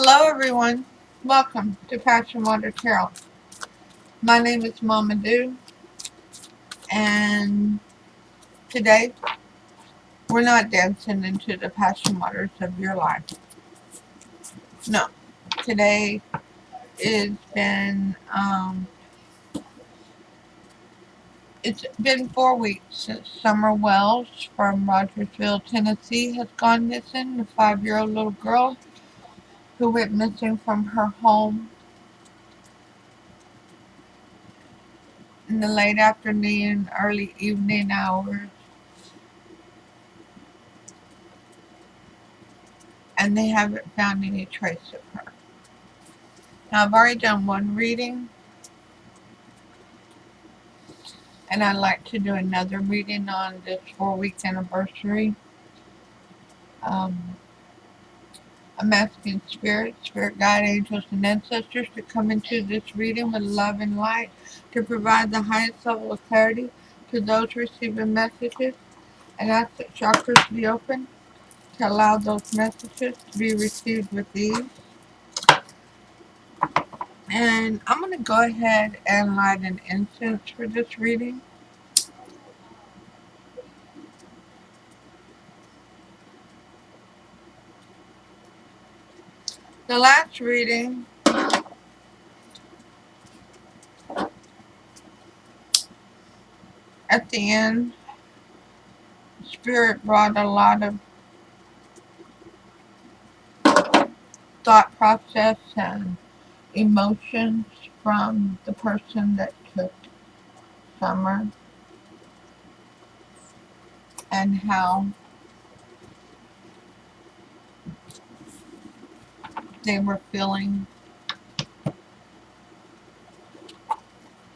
Hello everyone, welcome to PassionWaterTarot. My name is Mama Do, and today we're not dancing into the passion waters of your life. No, today it's been 4 weeks since Summer Wells from Rogersville, Tennessee has gone missing, the 5-year-old little girl who went missing from her home in the late afternoon, early evening hours. And they haven't found any trace of her. Now, I've already done one reading, and I'd like to do another reading on this 4-week anniversary. I'm asking spirit guide, angels, and ancestors to come into this reading with love and light to provide the highest level of clarity to those receiving messages, and ask that chakras be open to allow those messages to be received with ease. And I'm going to go ahead and light an incense for this reading. The last reading at the end, Spirit brought a lot of thought process and emotions from the person that took Summer, and how they were feeling.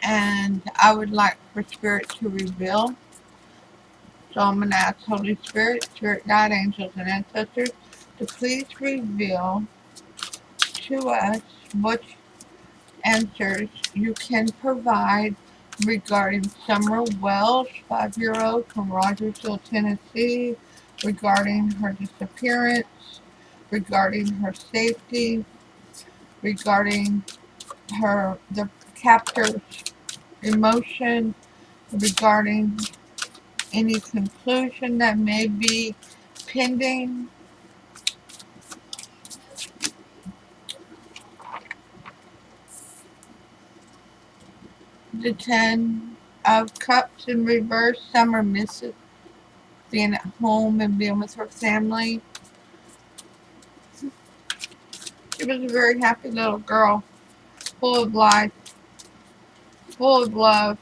And I would like for Spirit to reveal. So I'm going to ask Holy Spirit, Spirit Guide, Angels, and Ancestors to please reveal to us what answers you can provide regarding Summer Wells, 5-year-old from Rogersville, Tennessee, regarding her disappearance, regarding her safety, regarding the captor's emotion, regarding any conclusion that may be pending. The 10 of Cups in reverse. Summer misses being at home and being with her family. She was a very happy little girl, full of life, full of love.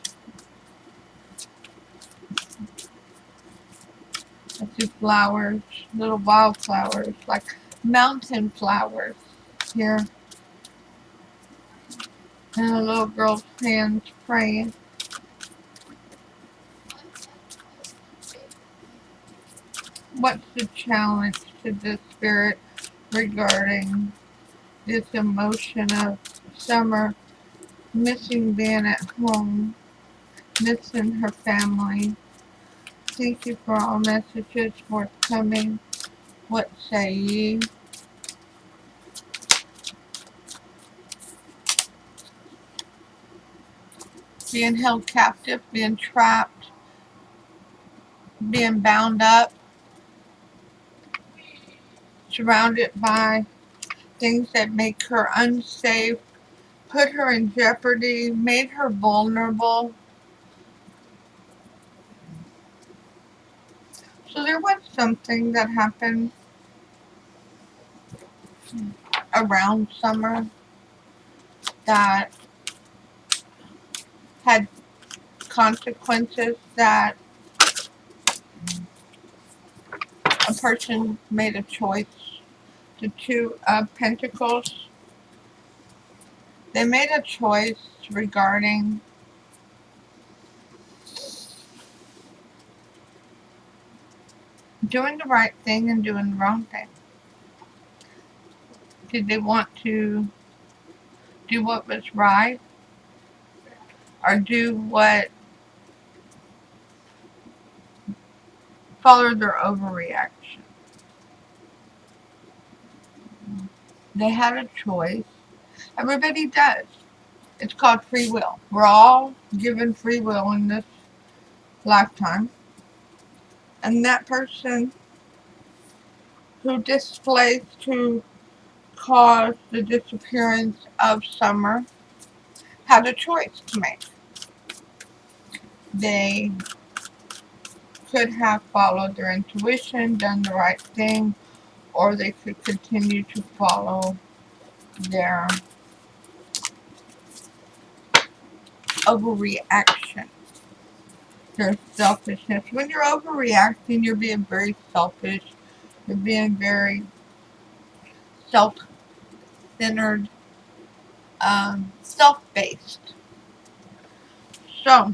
I see flowers, little wildflowers, like mountain flowers here. And a little girl's hands praying. What's the challenge to this spirit regarding this emotion of Summer missing being at home, missing her family? Thank you for all messages forthcoming. What say ye? Being held captive, being trapped, being bound up, surrounded by things that make her unsafe, put her in jeopardy, made her vulnerable. So there was something that happened around Summer that had consequences, that a person made a choice. The Two of Pentacles, they made a choice regarding doing the right thing and doing the wrong thing. Did they want to do what was right, or do what follow their overreaction? they had a choice. Everybody does. It's called free will. We're all given free will in this lifetime. And that person who displaced to cause the disappearance of Summer had a choice to make. They could have followed their intuition, done the right thing, or they could continue to follow their overreaction, their selfishness. When you're overreacting, you're being very selfish, you're being very self-centered, self-based. So,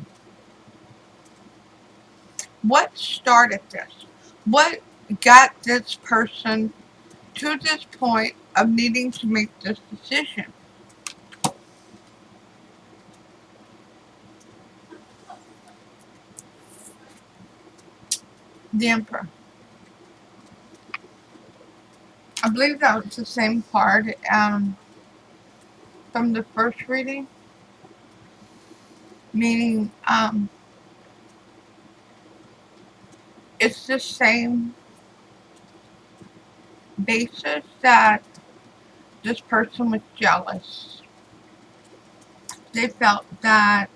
what started this? What got this person to this point of needing to make this decision? The Emperor. I believe that was the same card from the first reading, meaning it's the same basis that this person was jealous. They felt that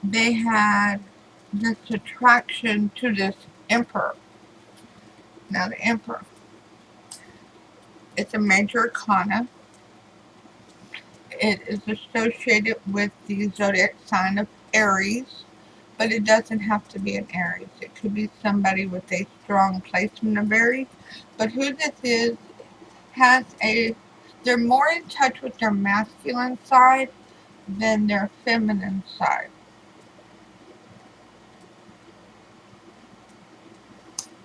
they had this attraction to this Emperor. Now the Emperor, it's a major arcana. It is associated with the zodiac sign of Aries, but it doesn't have to be an Aries. It could be somebody with a strong placement of Aries. But who this is has they're more in touch with their masculine side than their feminine side.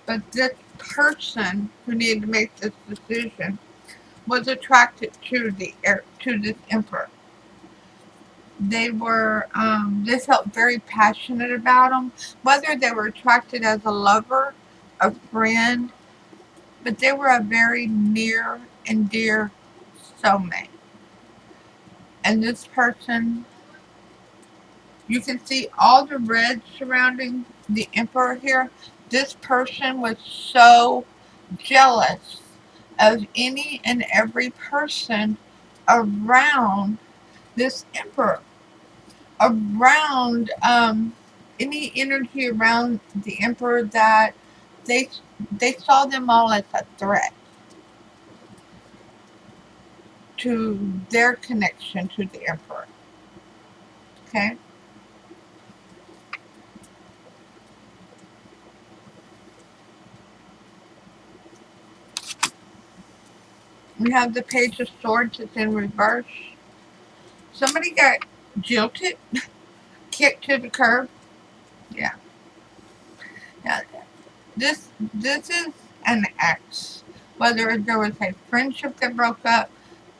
But this person who needed to make this decision was attracted to this Emperor. They felt very passionate about him, whether they were attracted as a lover, a friend, but they were a very near and dear soulmate. And this person, you can see all the red surrounding the Emperor here. This person was so jealous of any and every person around this Emperor, around any energy around the Emperor, that they saw them all as a threat to their connection to the Emperor. Okay? We have the Page of Swords. It's in reverse. Somebody got jilted, kicked to the curb. Yeah. Now, this is an ex. Whether there was a friendship that broke up,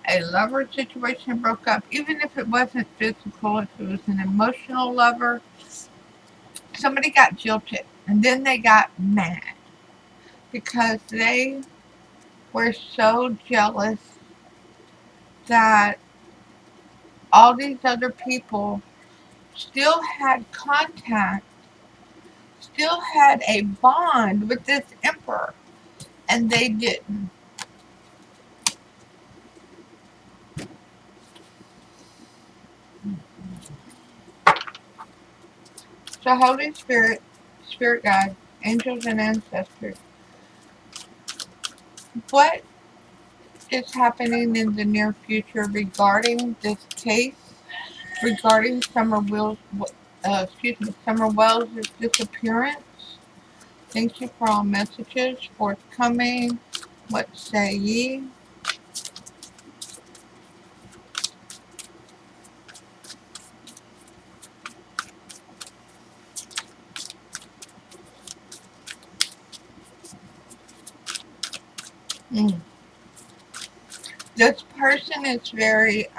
a lover situation broke up, even if it wasn't physical, if it was an emotional lover, somebody got jilted. And then they got mad because they were so jealous that all these other people still had contact, still had a bond with this Emperor, and they didn't. So Holy Spirit, Spirit Guide, angels and ancestors, what is happening in the near future regarding this case, regarding Summer Wells' disappearance? Thank you for all messages forthcoming. What say ye? Mm. This person is very,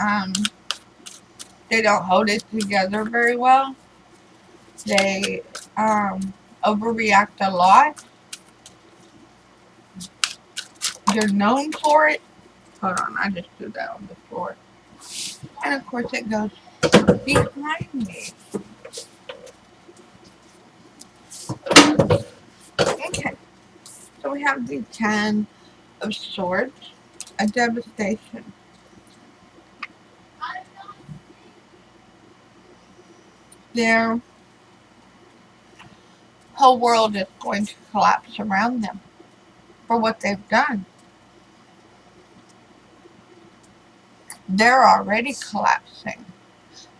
they don't hold it together very well. They overreact a lot. They're known for it. Hold on, I just threw that on the floor. And of course it goes behind me. Okay, so we have the Ten of Swords, a devastation. Their whole world is going to collapse around them for what they've done. They're already collapsing.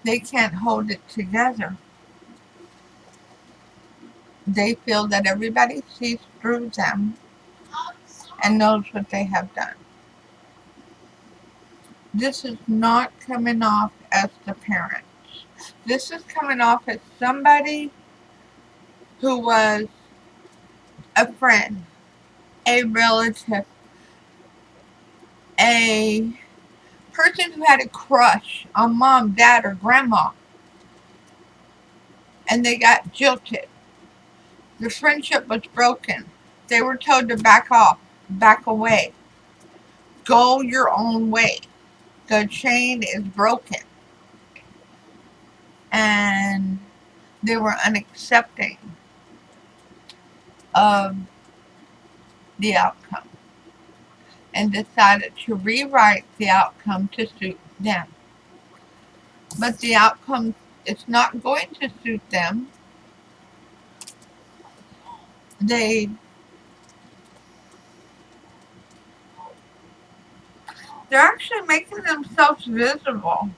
They can't hold it together. They feel that everybody sees through them and knows what they have done. This is not coming off as the parents. This is coming off as somebody who was a friend, a relative, a person who had a crush on mom, dad, or grandma, and they got jilted. The friendship was broken. They were told to back off, back away, go your own way. The chain is broken. And they were unaccepting of the outcome and decided to rewrite the outcome to suit them. But the outcome is not going to suit them. They're actually making themselves visible.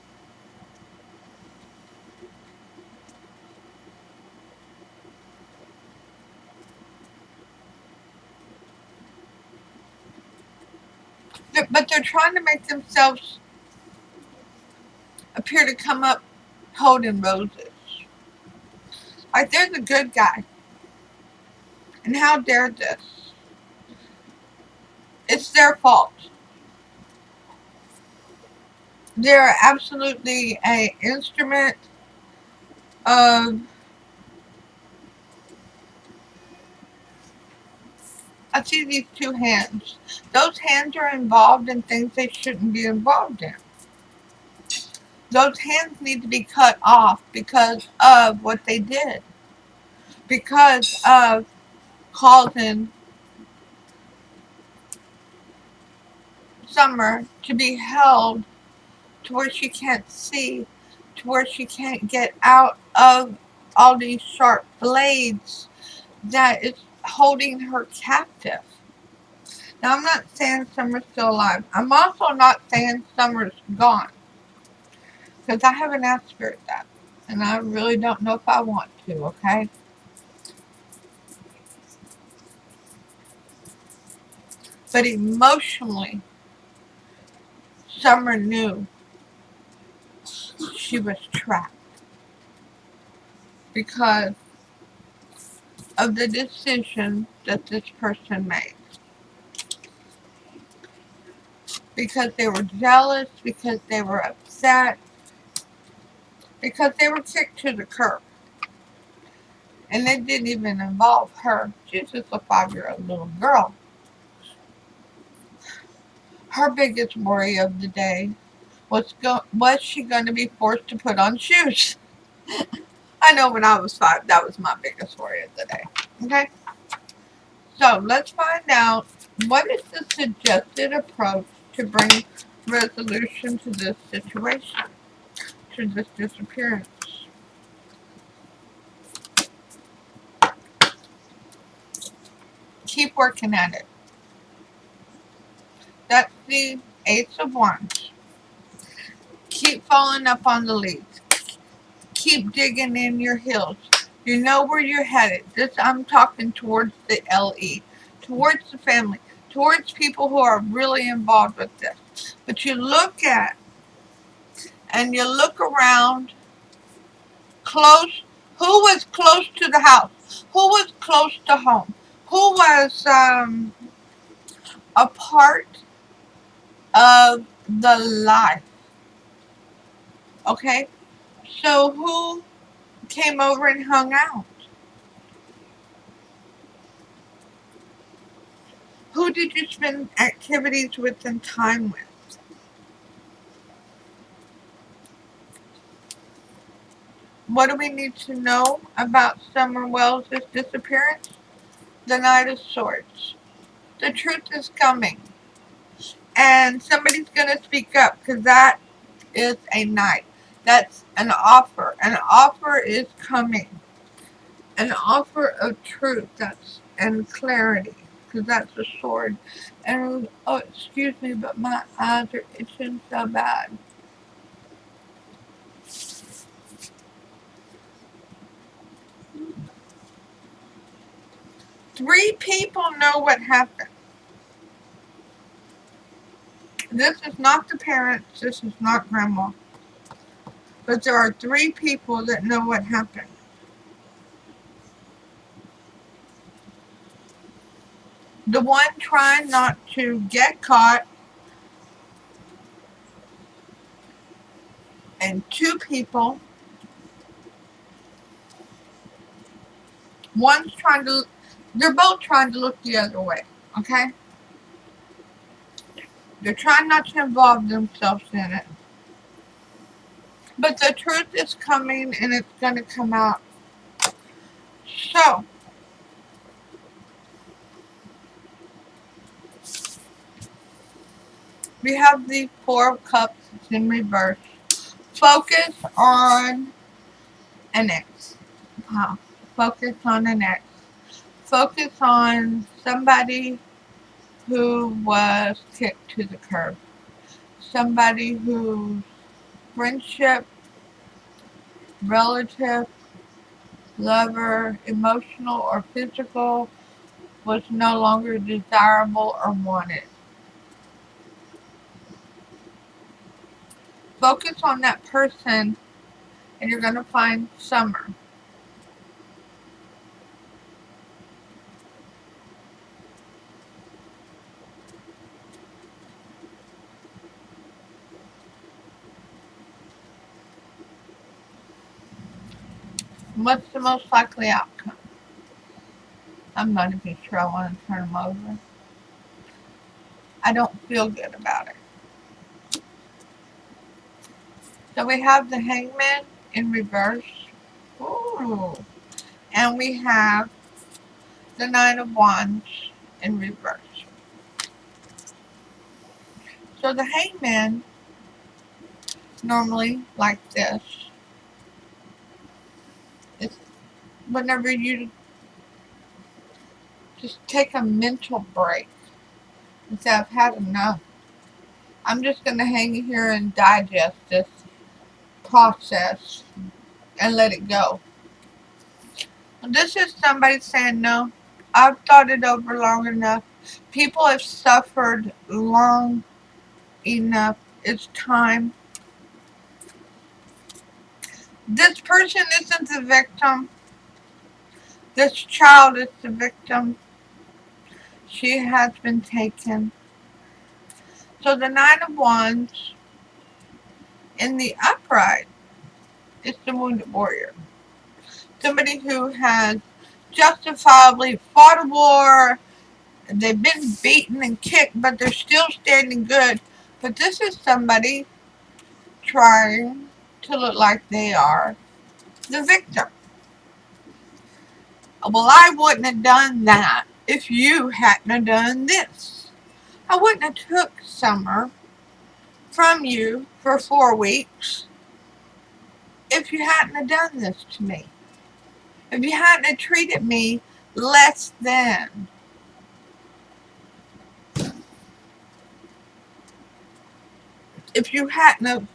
But they're trying to make themselves appear to come up holding roses. Like they're the good guy. And how dare this? It's their fault. They're absolutely an instrument of, I see these two hands. Those hands are involved in things they shouldn't be involved in. Those hands need to be cut off because of what they did. Because of causing Summer to be held to where she can't see, to where she can't get out of all these sharp blades that is holding her captive. Now, I'm not saying Summer's still alive. I'm also not saying Summer's gone. Because I haven't asked Spirit that. And I really don't know if I want to, okay? But emotionally, Summer knew she was trapped. Because of the decision that this person made. Because they were jealous, because they were upset, because they were kicked to the curb. And it didn't even involve her. She's just a 5-year-old little girl. Her biggest worry of the day was she going to be forced to put on shoes? I know when I was 5, that was my biggest worry of the day. Okay? So, let's find out what is the suggested approach to bring resolution to this situation, to this disappearance. Keep working at it. That's the Ace of Wands. Keep following up on the leads. Keep digging in your heels. You know where you're headed. I'm talking towards the LE, towards the family, towards people who are really involved with this. But you look at and you look around close. Who was close to the house? Who was close to home? Who was a part of the life? Okay? So who came over and hung out? Who did you spend activities with and time with? What do we need to know about Summer Wells' disappearance? The Knight of Swords. The truth is coming. And somebody's going to speak up, because that is a knight. That's an offer. An offer is coming. An offer of truth, and clarity, because that's a sword. And oh, excuse me, but my eyes are itching so bad. Three people know what happened. This is not the parents. This is not grandma. But there are three people that know what happened. The one trying not to get caught, and two people. One's trying to, they're both trying to look the other way, okay? They're trying not to involve themselves in it. But the truth is coming, and it's going to come out. So, we have the Four of Cups in reverse. Focus on an ex. Wow. Focus on an ex. Focus on somebody who was kicked to the curb. Somebody whose friendship, relative, lover, emotional or physical, was no longer desirable or wanted. Focus on that person, and you're going to find summer. What's the most likely outcome? I'm not even sure I want to turn them over. I don't feel good about it. So we have the Hangman in reverse. Ooh. And we have the Nine of Wands in reverse. So the Hangman, normally like this, is whenever you just take a mental break and say, I've had enough. I'm just going to hang here and digest this process and let it go. This is somebody saying, no, I've thought it over long enough. People have suffered long enough. It's time. This person isn't the victim. This child is the victim. She has been taken. So the Nine of Wands in the upright is the wounded warrior. Somebody who has justifiably fought a war. They've been beaten and kicked, but they're still standing good. But this is somebody trying to look like they are the victim. Well, I wouldn't have done that if you hadn't have done this. I wouldn't have took Summer from you for 4 weeks if you hadn't have done this to me. If you hadn't have treated me less than. If you hadn't have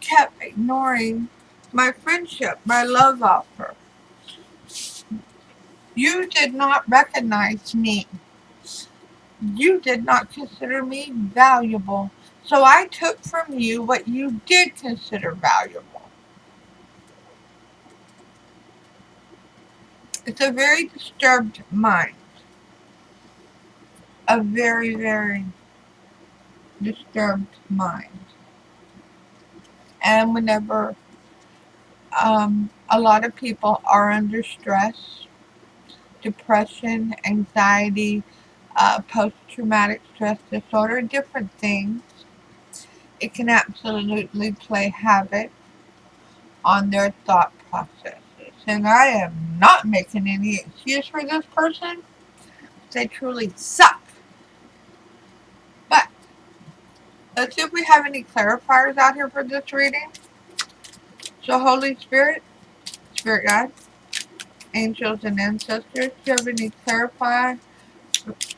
kept ignoring my friendship, my love offer. You did not recognize me. You did not consider me valuable. So I took from you what you did consider valuable. It's a very disturbed mind. A very, very disturbed mind. And whenever a lot of people are under stress, depression, anxiety, post-traumatic stress disorder, different things, it can absolutely play havoc on their thought processes. And I am not making any excuse for this person. They truly suck. But let's see if we have any clarifiers out here for this reading. So Holy Spirit, Spirit Guide, angels and ancestors, do you have any clarifier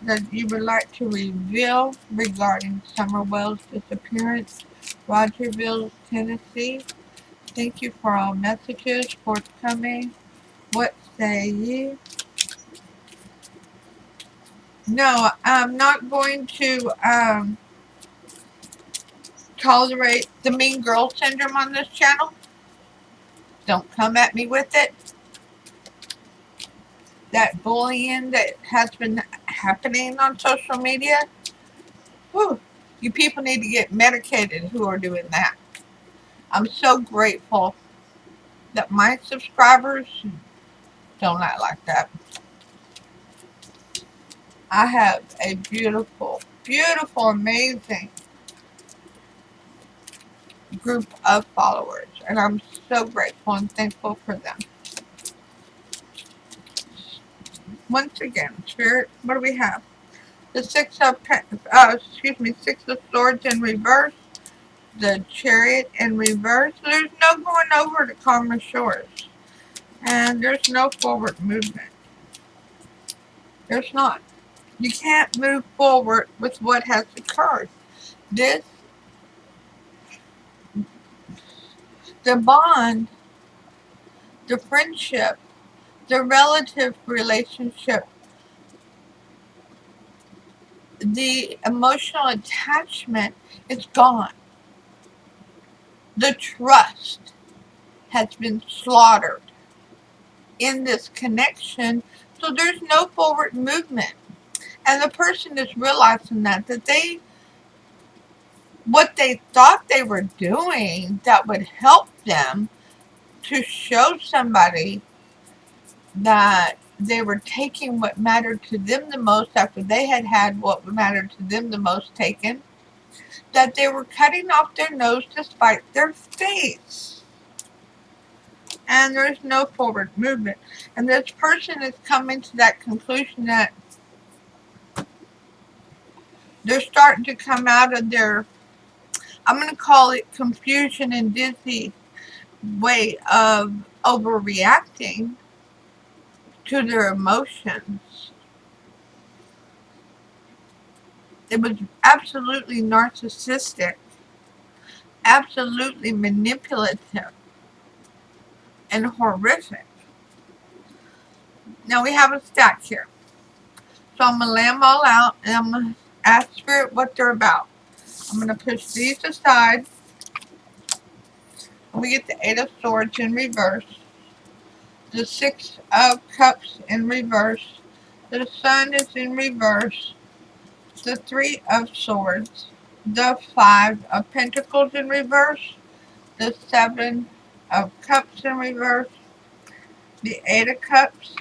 that you would like to reveal regarding Summerwell's disappearance, Rogerville, Tennessee? Thank you for all messages forthcoming. What say ye? No, I'm not going to tolerate the mean girl syndrome on this channel. Don't come at me with it. That bullying that has been happening on social media. Whew, you people need to get medicated who are doing that. I'm so grateful that my subscribers don't act like that. I have a beautiful, beautiful, amazing group of followers, and I'm so grateful and thankful for them. Once again, Spirit, what do we have? The Six of Swords in reverse, the Chariot in reverse. There's no going over to calmer shores, and there's no forward movement. There's not. You can't move forward with what has occurred. The bond, the friendship, the relative relationship, the emotional attachment is gone. The trust has been slaughtered in this connection, so there's no forward movement. And the person is realizing that what they thought they were doing that would help them to show somebody that they were taking what mattered to them the most after they had had what mattered to them the most taken, that they were cutting off their nose to spite their face. And there's no forward movement. And this person is coming to that conclusion that they're starting to come out of their, I'm going to call it confusion and dizzy way of overreacting to their emotions. It was absolutely narcissistic, absolutely manipulative, and horrific. Now we have a stack here. So I'm going to lay them all out, and I'm going to ask Spirit what they're about. I'm going to push these aside. We get the Eight of Swords in reverse, the Six of Cups in reverse, the Sun is in reverse, the Three of Swords, the Five of Pentacles in reverse, the Seven of Cups in reverse, the Eight of Cups,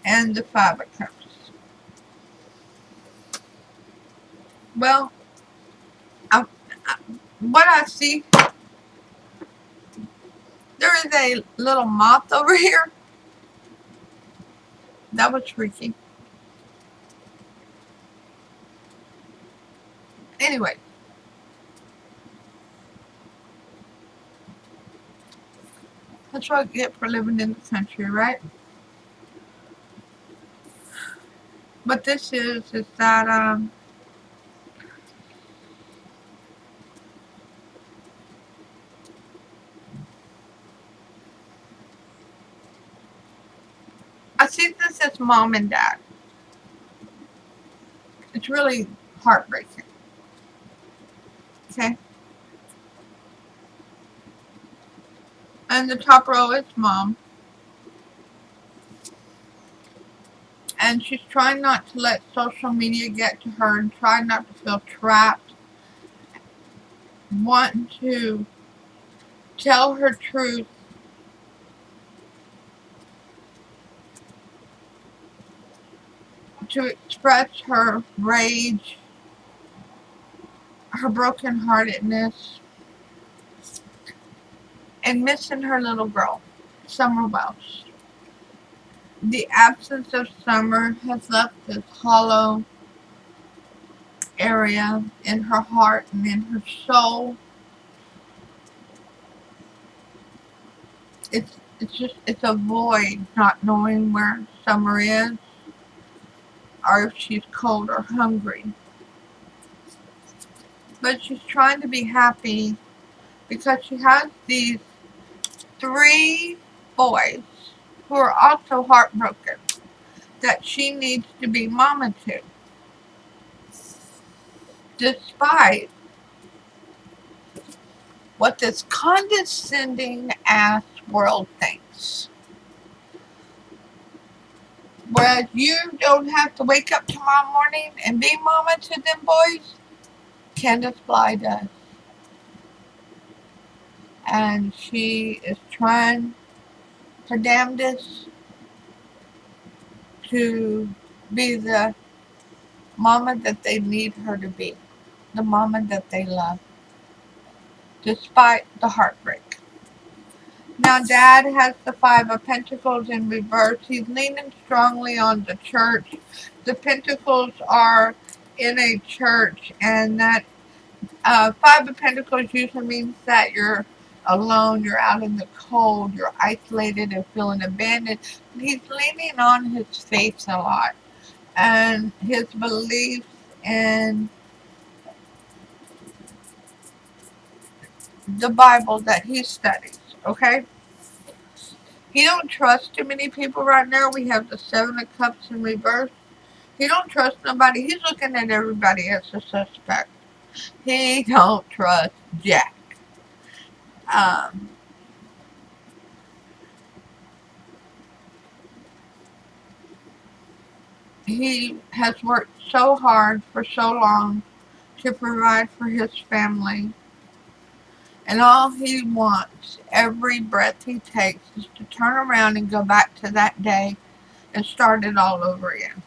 and the Five of Cups. Well, what I see, there is a little moth over here. That was freaky. Anyway, that's what I get for living in the country, right? What this is that I see this as mom and dad. It's really heartbreaking. Okay? And the top row is mom. And she's trying not to let social media get to her and trying not to feel trapped. Wanting to tell her truth. To express her rage, her brokenheartedness, and missing her little girl. Summer Wells. The absence of summer has left this hollow area in her heart and in her soul. It's a void, not knowing where summer is, or if she's cold or hungry. But she's trying to be happy because she has these 3 boys who are also heartbroken that she needs to be mama to, despite what this condescending ass world thinks. Whereas you don't have to wake up tomorrow morning and be mama to them boys, Candace Bly does. And she is trying her damnedest to be the mama that they need her to be, the mama that they love, despite the heartbreak. Now, Dad has the 5 of Pentacles in reverse. He's leaning strongly on the church. The Pentacles are in a church, and that 5 of Pentacles usually means that you're alone, you're out in the cold, you're isolated and feeling abandoned. But he's leaning on his faith a lot and his beliefs in the Bible that he studies, okay? He don't trust too many people right now. We have the 7 of Cups in reverse. He don't trust nobody. He's looking at everybody as a suspect. He don't trust Jack. He has worked so hard for so long to provide for his family. And all he wants, every breath he takes, is to turn around and go back to that day and start it all over again.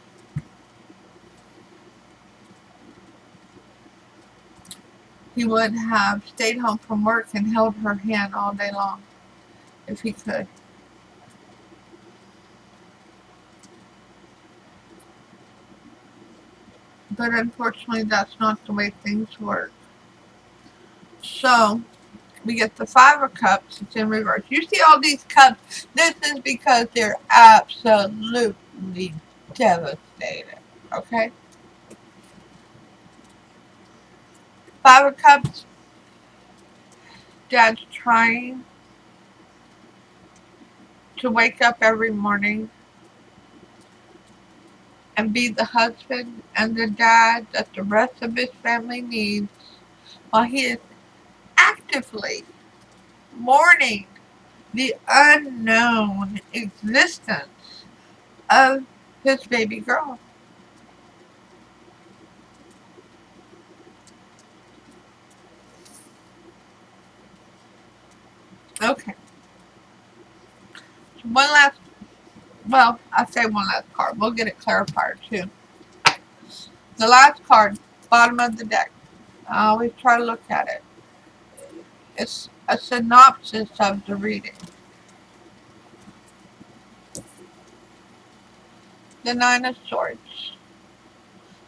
He would have stayed home from work and held her hand all day long if he could. But unfortunately, that's not the way things work. So, we get the 5 of Cups. It's in reverse. You see all these cups? This is because they're absolutely devastated. Okay? 5 of Cups. Dad's trying to wake up every morning and be the husband and the dad that the rest of his family needs, while he is actively mourning the unknown existence of his baby girl. Okay. So I say one last card. We'll get it clarified too. The last card, bottom of the deck. I always try to look at it. It's a synopsis of the reading. The 9 of Swords.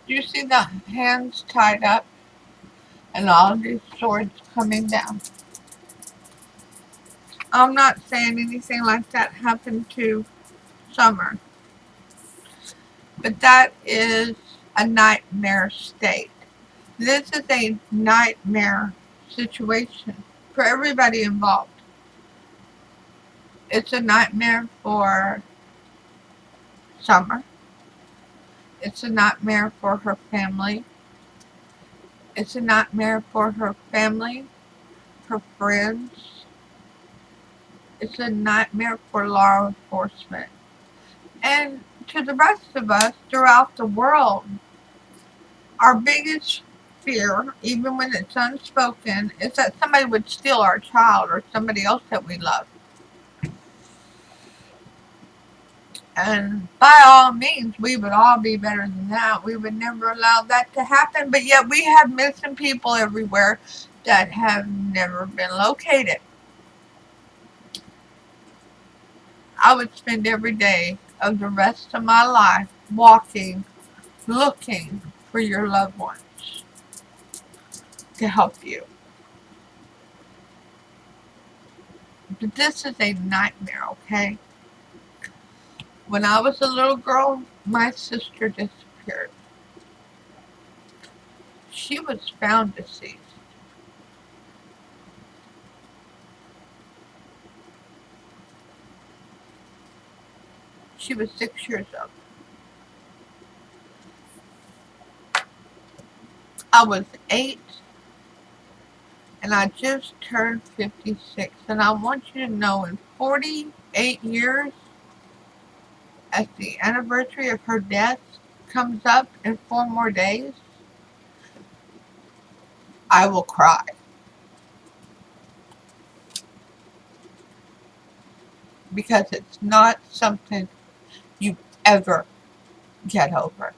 Do you see the hands tied up and all these swords coming down? I'm not saying anything like that happened to Summer, but that is a nightmare state. This is a nightmare situation for everybody involved. It's a nightmare for Summer. It's a nightmare for her family. It's a nightmare for her family, her friends. It's a nightmare for law enforcement. And to the rest of us throughout the world, our biggest fear, even when it's unspoken, is that somebody would steal our child or somebody else that we love. And by all means, we would all be better than that. We would never allow that to happen. But yet we have missing people everywhere that have never been located. I would spend every day of the rest of my life walking, looking for your loved ones to help you. But this is a nightmare, okay? When I was a little girl, my sister disappeared. She was found deceased. She was 6 years old. I was 8, and I just turned 56. And I want you to know, in 48 years, as the anniversary of her death comes up in 4 more days, I will cry. Because it's not something you ever get over.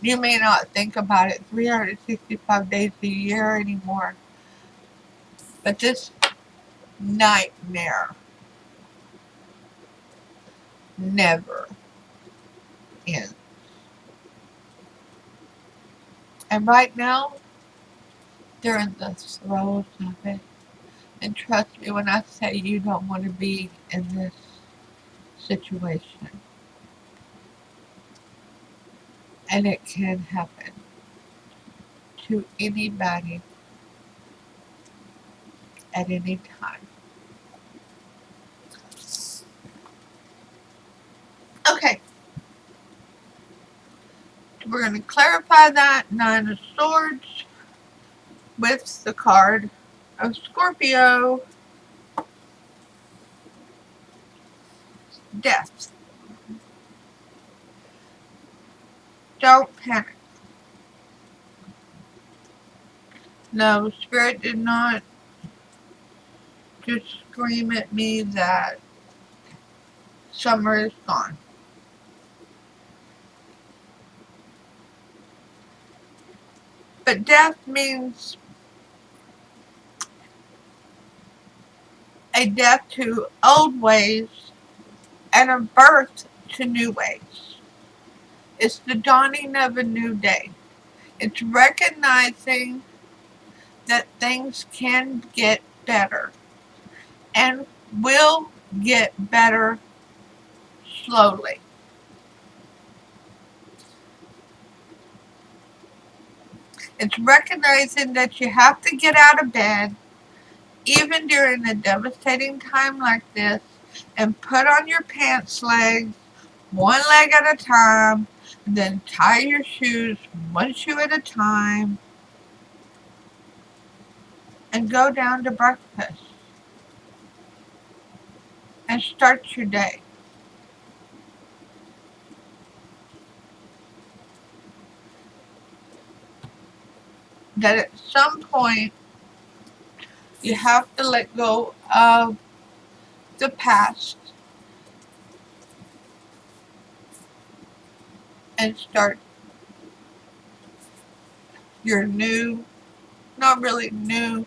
You may not think about it 365 days a year anymore, but this nightmare never ends. And right now, they're in the throes of it. And trust me when I say you don't want to be in this situation. And it can happen to anybody at any time. Okay. We're going to clarify that 9 of Swords with the card of Scorpio. Death. Don't panic. No, Spirit did not just scream at me that summer is gone. But death means a death to old ways and a birth to new ways. It's the dawning of a new day. It's recognizing that things can get better and will get better slowly. It's recognizing that you have to get out of bed, even during a devastating time like this, and put on your pants legs, one leg at a time, and then tie your shoes one shoe at a time, and go down to breakfast and start your day. That at some point you have to let go of the past and start your new, not really new,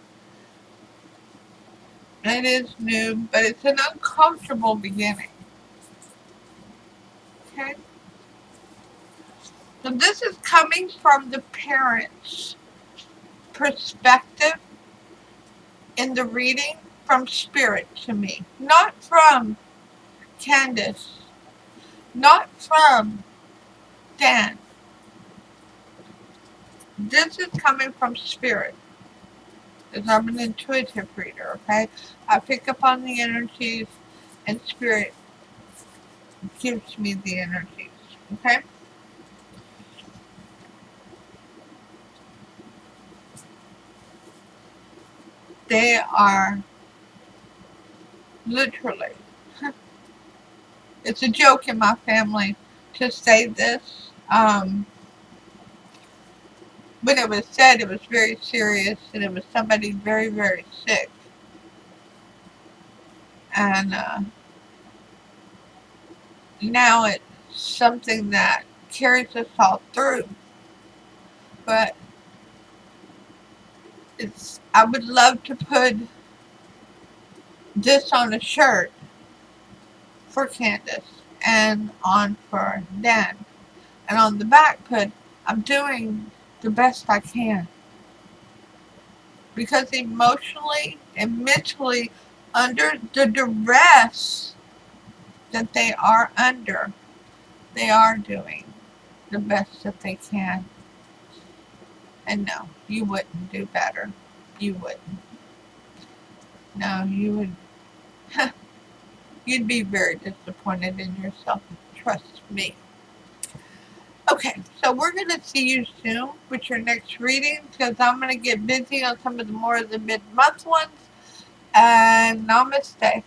it is new, but it's an uncomfortable beginning. Okay? So this is coming from the parent's perspective in the reading from Spirit to me. Not from Candace. Not from Dan. This is coming from Spirit. Because I'm an intuitive reader, okay? I pick up on the energies and Spirit gives me the energies, okay? They are literally, it's a joke in my family to say this. When it was said, it was very serious and it was somebody very, very sick. And now it's something that carries us all through. But I would love to put this on a shirt for Candace and on for Dan. And on the back put, I'm doing the best I can. Because emotionally and mentally, under the duress that they are under, they are doing the best that they can. And no, you wouldn't do better. You wouldn't. No, you would. You'd be very disappointed in yourself. Trust me. Okay, so we're going to see you soon with your next reading because I'm going to get busy on some of the more of the mid-month ones. And namaste.